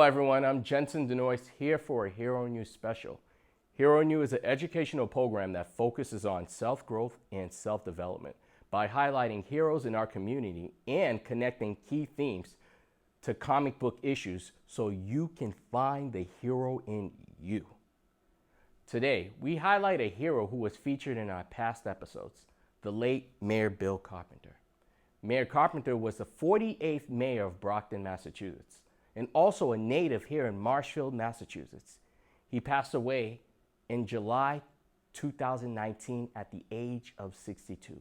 everyone, I'm Jensen Denoise here for a Hero News special. Hero News is an educational program that focuses on self-growth and self-development by highlighting heroes in our community and connecting key themes to comic book issues so you can find the hero in you. Today, we highlight a hero who was featured in our past episodes, the late Mayor Bill Carpenter. Mayor Carpenter was the 48th mayor of Brockton, Massachusetts, and also a native here in Marshfield, Massachusetts. He passed away in July 2019 at the age of 62.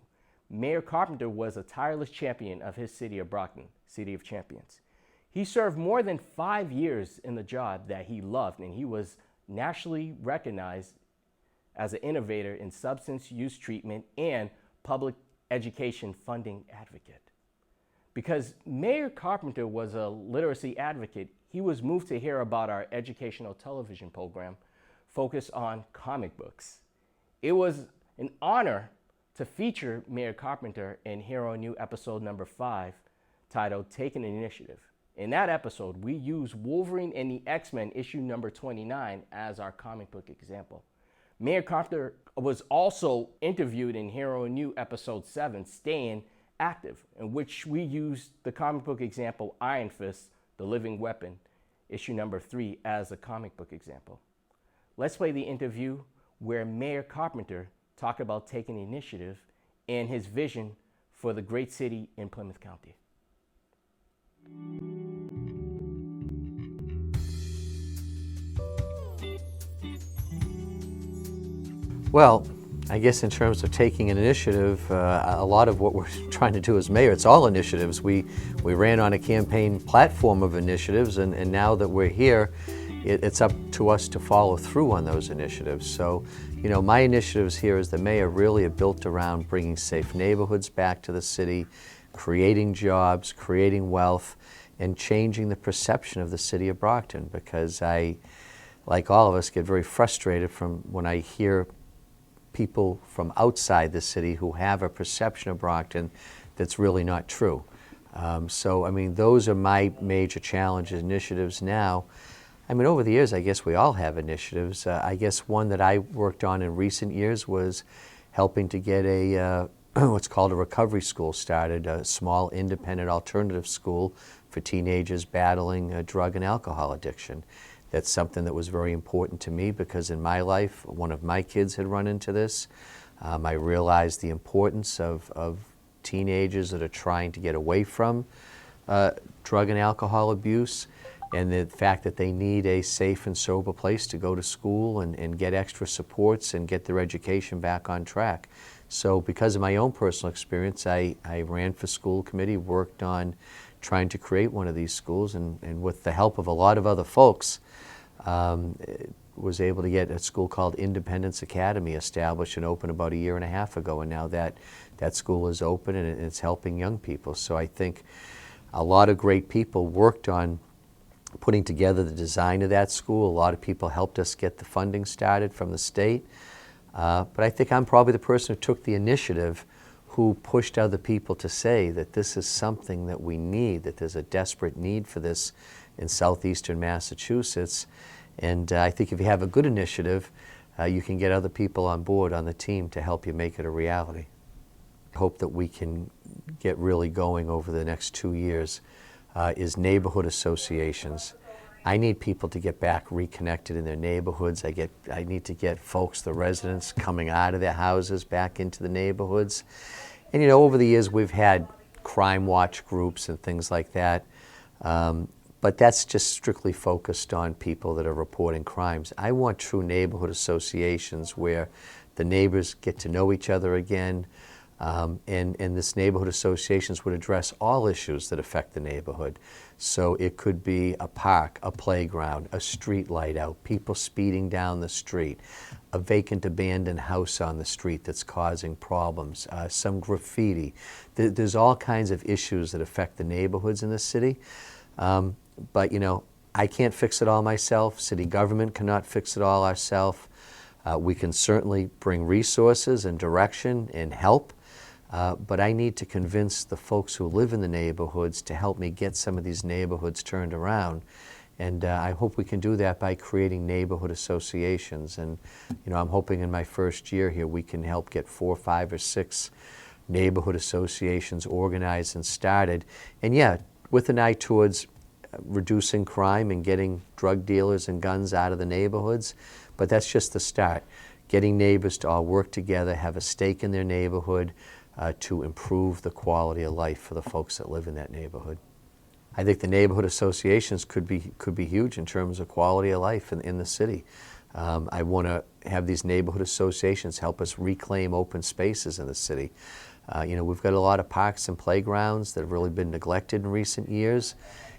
Mayor Carpenter was a tireless champion of his city of Brockton, City of Champions. He served more than 5 years in the job that he loved, and he was nationally recognized as an innovator in substance use treatment and public education funding advocate. Because Mayor Carpenter was a literacy advocate, he was moved to hear about our educational television program focused on comic books. It was an honor to feature Mayor Carpenter in Hero New episode number 5, titled Taking Initiative. In that episode, we used Wolverine and the X-Men issue number 29 as our comic book example. Mayor Carpenter was also interviewed in Hero New episode 7, Staying Active, in which we used the comic book example Iron Fist, the Living Weapon, issue number 3 as a comic book example. Let's play the interview where Mayor Carpenter talked about taking initiative and his vision for the great city in Plymouth County. Well, I guess in terms of taking an initiative, a lot of what we're trying to do as mayor, it's all initiatives. We ran on a campaign platform of initiatives, and now that we're here, it's up to us to follow through on those initiatives. So, you know, my initiatives here as the mayor really are built around bringing safe neighborhoods back to the city, creating jobs, creating wealth, and changing the perception of the city of Brockton, because I, like all of us, get very frustrated from when I hear people from outside the city who have a perception of Brockton that's really not true. So, I mean, those are my major challenges, initiatives now. I mean, over the years, I guess we all have initiatives. I guess one that I worked on in recent years was helping to get a what's called a recovery school started, a small independent alternative school for teenagers battling drug and alcohol addiction. That's something that was very important to me because in my life, one of my kids had run into this. I realized the importance of teenagers that are trying to get away from drug and alcohol abuse, and the fact that they need a safe and sober place to go to school and get extra supports and get their education back on track. So because of my own personal experience, I ran for school committee, worked on trying to create one of these schools, and with the help of a lot of other folks, was able to get a school called Independence Academy established and opened about 1.5 years ago, and now that school is open and it's helping young people. So I think a lot of great people worked on putting together the design of that school. A lot of people helped us get the funding started from the state, but I think I'm probably the person who took the initiative, who pushed other people to say that this is something that we need, that there's a desperate need for this in southeastern Massachusetts. And I think if you have a good initiative, you can get other people on board on the team to help you make it a reality. I hope that we can get really going over the next 2 years is neighborhood associations. I need people to get back reconnected in their neighborhoods. I need to get folks, the residents, coming out of their houses back into the neighborhoods. And you know, over the years we've had crime watch groups and things like that. But that's just strictly focused on people that are reporting crimes. I want true neighborhood associations where the neighbors get to know each other again, and this neighborhood associations would address all issues that affect the neighborhood. So it could be a park, a playground, a street light out, people speeding down the street, a vacant abandoned house on the street that's causing problems, some graffiti. There's all kinds of issues that affect the neighborhoods in the city. But you know, I can't fix it all myself. City government cannot fix it all ourselves. We can certainly bring resources and direction and help, but I need to convince the folks who live in the neighborhoods to help me get some of these neighborhoods turned around. And I hope we can do that by creating neighborhood associations. And I'm hoping in my first year here we can help get 4, 5, or 6 neighborhood associations organized and started. And yeah, with an eye towards reducing crime and getting drug dealers and guns out of the neighborhoods. But that's just the start. Getting neighbors to all work together, have a stake in their neighborhood to improve the quality of life for the folks that live in that neighborhood. I think the neighborhood associations could be huge in terms of quality of life in the city. I want to have these neighborhood associations help us reclaim open spaces in the city. We've got a lot of parks and playgrounds that have really been neglected in recent years,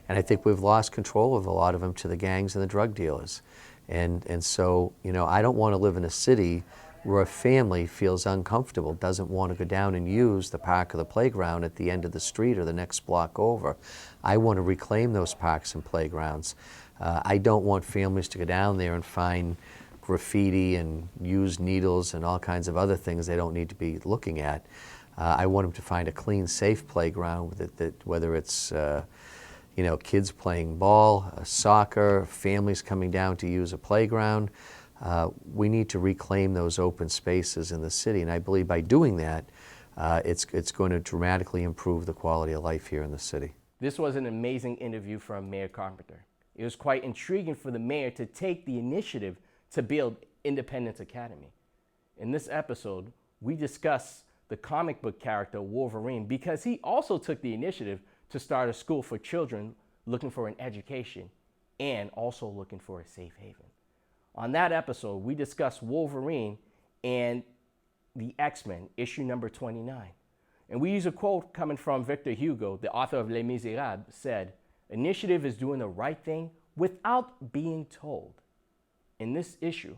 and I think we've lost control of a lot of them to the gangs and the drug dealers. And so, I don't want to live in a city where a family feels uncomfortable, doesn't want to go down and use the park or the playground at the end of the street or the next block over. I want to reclaim those parks and playgrounds. I don't want families to go down there and find graffiti and used needles and all kinds of other things they don't need to be looking at. I want them to find a clean, safe playground, whether it's kids playing ball, soccer, families coming down to use a playground. We need to reclaim those open spaces in the city, and I believe by doing that, it's going to dramatically improve the quality of life here in the city. This was an amazing interview from Mayor Carpenter. It was quite intriguing for the mayor to take the initiative to build Independence Academy. In this episode, we discuss the comic book character Wolverine because he also took the initiative to start a school for children looking for an education and also looking for a safe haven. On that episode, we discussed Wolverine and the X-Men, issue number 29. And we use a quote coming from Victor Hugo, the author of Les Miserables, said, "Initiative is doing the right thing without being told." In this issue,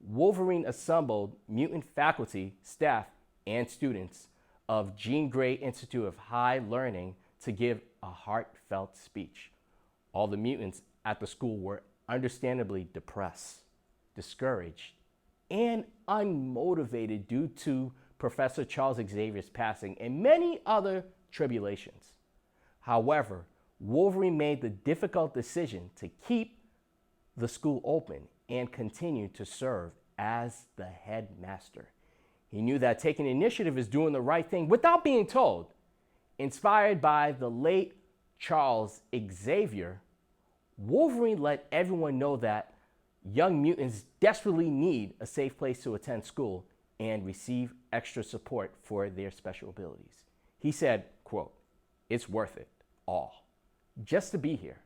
Wolverine assembled mutant faculty, staff, and students of Jean Grey Institute of High Learning to give a heartfelt speech. All the mutants at the school were understandably depressed, discouraged, and unmotivated due to Professor Charles Xavier's passing and many other tribulations. However, Wolverine made the difficult decision to keep the school open and continue to serve as the headmaster. He knew that taking initiative is doing the right thing without being told. Inspired by the late Charles Xavier, Wolverine let everyone know that young mutants desperately need a safe place to attend school and receive extra support for their special abilities. He said, quote, "It's worth it all just to be here."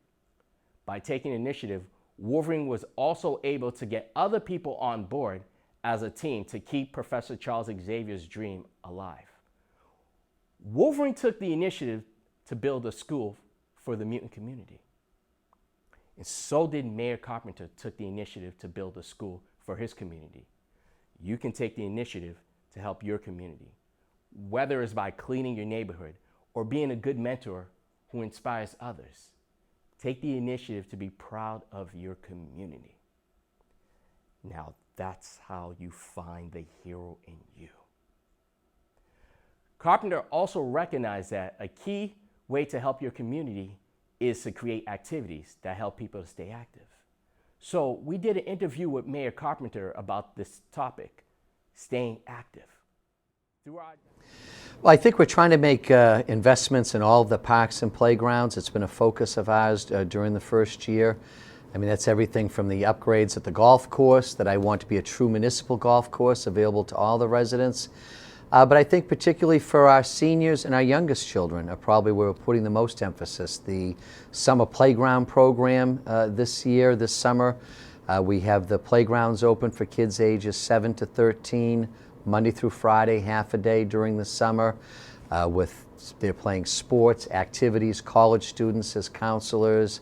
By taking initiative, Wolverine was also able to get other people on board as a team to keep Professor Charles Xavier's dream alive. Wolverine took the initiative to build a school for the mutant community. And so did Mayor Carpenter took the initiative to build a school for his community. You can take the initiative to help your community, whether it's by cleaning your neighborhood or being a good mentor who inspires others. Take the initiative to be proud of your community. Now that's how you find the hero in you. Carpenter also recognized that a key way to help your community is to create activities that help people to stay active. So we did an interview with Mayor Carpenter about this topic, staying active. Well, I think we're trying to make investments in all of the parks and playgrounds. It's been a focus of ours during the first year. I mean, that's everything from the upgrades at the golf course, that I want to be a true municipal golf course available to all the residents. But I think particularly for our seniors and our youngest children are probably where we're putting the most emphasis. The summer playground program this summer, we have the playgrounds open for kids ages 7 to 13, Monday through Friday, half a day during the summer. They're playing sports, activities, college students as counselors.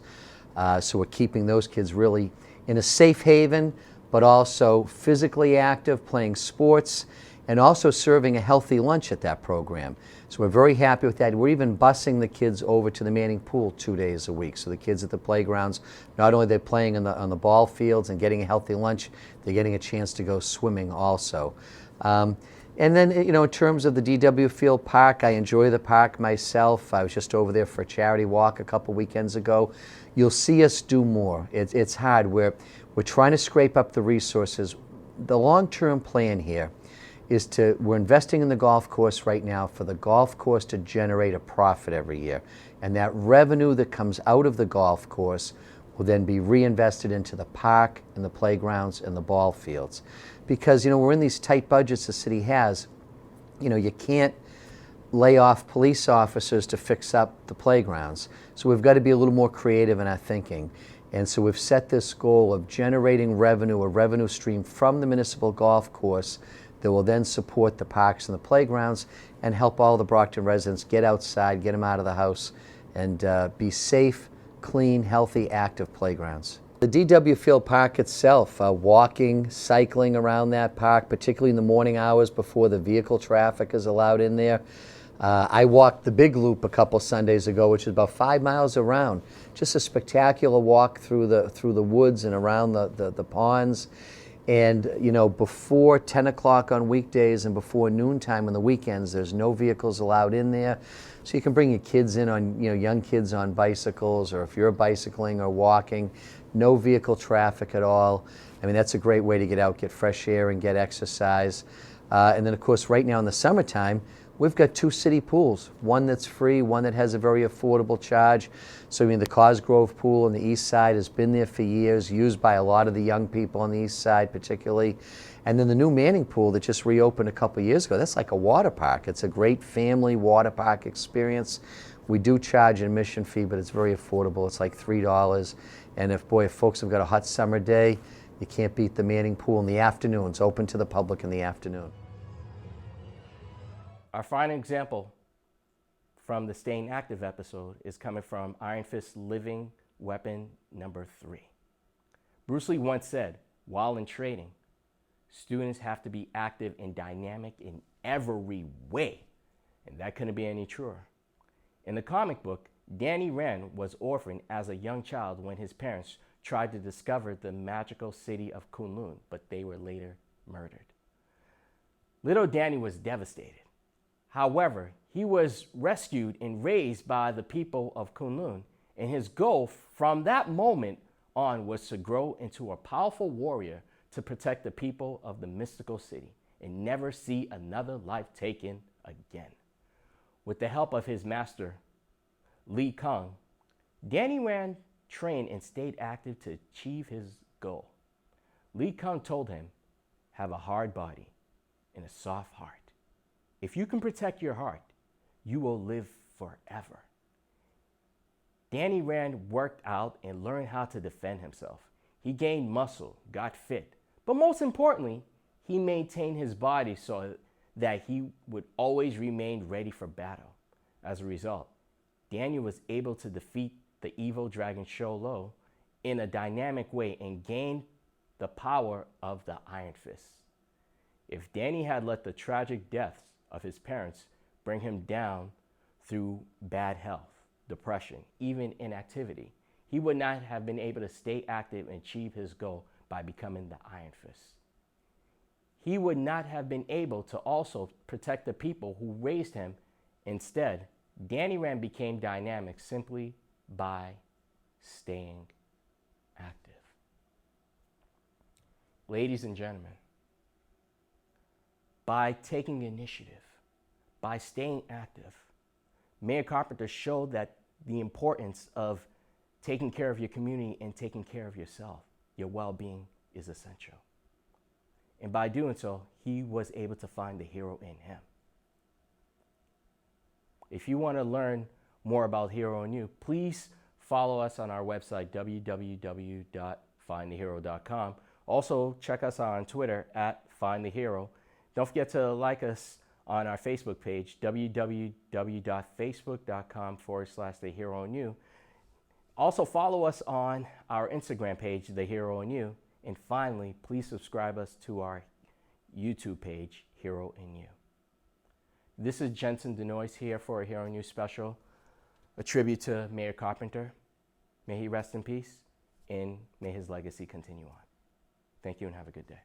So we're keeping those kids really in a safe haven, but also physically active, playing sports, and also serving a healthy lunch at that program. So we're very happy with that. We're even busing the kids over to the Manning Pool 2 days a week. So the kids at the playgrounds, not only they're playing on the ball fields and getting a healthy lunch, they're getting a chance to go swimming also. And then, in terms of the DW Field Park, I enjoy the park myself. I was just over there for a charity walk a couple weekends ago. You'll see us do more. It's hard. We're trying to scrape up the resources. The long-term plan here is we're investing in the golf course right now for the golf course to generate a profit every year. And that revenue that comes out of the golf course will then be reinvested into the park and the playgrounds and the ball fields. Because, we're in these tight budgets the city has. You can't lay off police officers to fix up the playgrounds. So we've got to be a little more creative in our thinking. And so we've set this goal of generating revenue, a revenue stream from the municipal golf course that will then support the parks and the playgrounds and help all the Brockton residents get outside, get them out of the house, and be safe, clean, healthy, active playgrounds. The DW Field Park itself, walking, cycling around that park, particularly in the morning hours before the vehicle traffic is allowed in there. I walked the big loop a couple Sundays ago, which is about 5 miles around. Just a spectacular walk through the woods and around the ponds. And before 10 o'clock on weekdays and before noontime on the weekends, there's no vehicles allowed in there. So you can bring your kids in on, young kids on bicycles, or if you're bicycling or walking, no vehicle traffic at all. I mean, that's a great way to get out, get fresh air, and get exercise. And then, of course, right now in the summertime, we've got 2 city pools, one that's free, one that has a very affordable charge. So, the Cosgrove pool on the east side has been there for years, used by a lot of the young people on the east side particularly. And then the new Manning pool that just reopened a couple years ago, that's like a water park. It's a great family water park experience. We do charge an admission fee, but it's very affordable. It's like $3. And if folks have got a hot summer day, you can't beat the Manning pool in the afternoon. It's open to the public in the afternoon. Our final example from the Staying Active episode is coming from Iron Fist Living Weapon number 3. Bruce Lee once said, while in training, students have to be active and dynamic in every way. And that couldn't be any truer. In the comic book, Danny Rand was orphaned as a young child when his parents tried to discover the magical city of Kunlun, but they were later murdered. Little Danny was devastated. However, he was rescued and raised by the people of Kunlun, and his goal from that moment on was to grow into a powerful warrior to protect the people of the mystical city and never see another life taken again. With the help of his master, Lee Kung, Danny Rand trained and stayed active to achieve his goal. Lee Kung told him, have a hard body and a soft heart. If you can protect your heart, you will live forever. Danny Rand worked out and learned how to defend himself. He gained muscle, got fit, but most importantly, he maintained his body so that he would always remain ready for battle. As a result, Daniel was able to defeat the evil dragon Sholo in a dynamic way and gain the power of the Iron Fist. If Danny had let the tragic deaths of his parents bring him down through bad health, depression, even inactivity, he would not have been able to stay active and achieve his goal by becoming the Iron Fist. He would not have been able to also protect the people who raised him. Instead, Danny Rand became dynamic simply by staying active. Ladies and gentlemen, by taking initiative, by staying active, Mayor Carpenter showed that the importance of taking care of your community and taking care of yourself, your well-being, is essential. And by doing so, he was able to find the hero in him. If you want to learn more about Hero in You, please follow us on our website, www.findthehero.com. Also, check us out on Twitter @FindTheHero. Don't forget to like us on our Facebook page, www.facebook.com/The Hero in You. Also, follow us on our Instagram page, The Hero in You. And finally, please subscribe us to our YouTube page, Hero in You. This is Jensen Denoise here for a Hero in You special, a tribute to Mayor Carpenter. May he rest in peace, and may his legacy continue on. Thank you and have a good day.